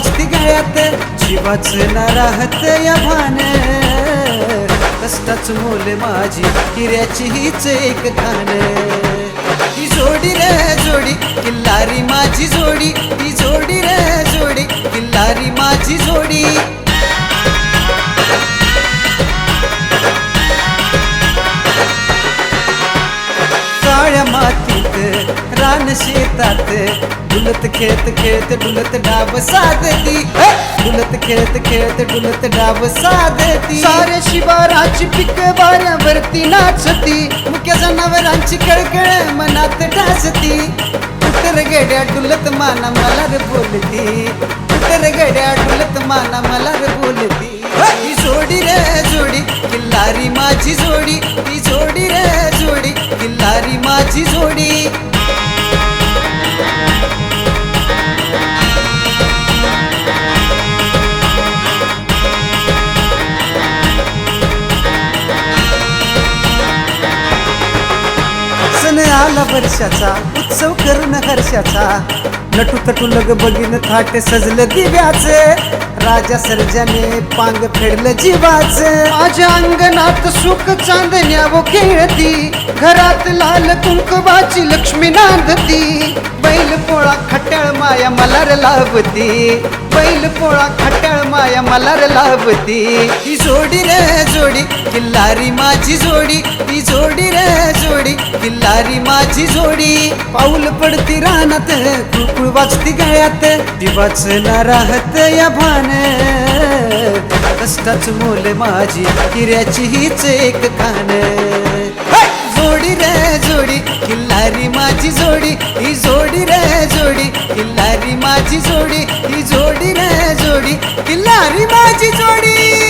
वाजती गळ्यात जीवाच ना राहत या भान कष्टाच मोल माझी हिऱ्याची हीच एक खान ही जोडी रे जोडी किल्लारी माझी जोडी ही जोडी रे जोडी किल्लारी माझी जोडी काळ्या मातीत रान शेतात डुलत खेळत खेळत डुलत डाब साधती डुलत खेळत खेळत डुलत डाब साधती साऱ्या शिवाराची पिक वाऱ्यावरती नाचती मुक्या जनावरांची कळकळ मनात ढासती उतर गड्या डुलत माना मला रे बोलती उतर गड्या डुलत माना मला रे बोलती ही जोडी रे जोडी किल्लारी माझी जोडी ही जोडी रे जोडी किल्लारी माझी जोडी सण आला वर्षाचा उत्सव करून हर्षाचा नटू तटू लग बघीन थाट सजलं दिव्याचे राजा सर्जाने पांग फेडलं जीवाच माझ्या अंगणात सुख चांदण्याव खेळती घरात लाल कुंकवाची लक्ष्मी नांदती बैल पोळा खट्याळ माया मलार लावती बैल पोळा खट्याळ माया मलार लावती ही जोडी रे जोडी किल्लारी माझी जोडी ही जोडी रे जोडी किल्लारी माझी जोडी पाऊल पडती रानात कुळकुळ वाजती गळ्यात दिवाच ना राहत या भान कष्टाच मोल माझी हिऱ्याची हीच एक खान जोडी रे जोडी किल्लारी माझी जोडी ही जोडी रे जोडी किल्लारी माझी जोडी ही जोडी रे जोडी किल्लारी माझी जोडी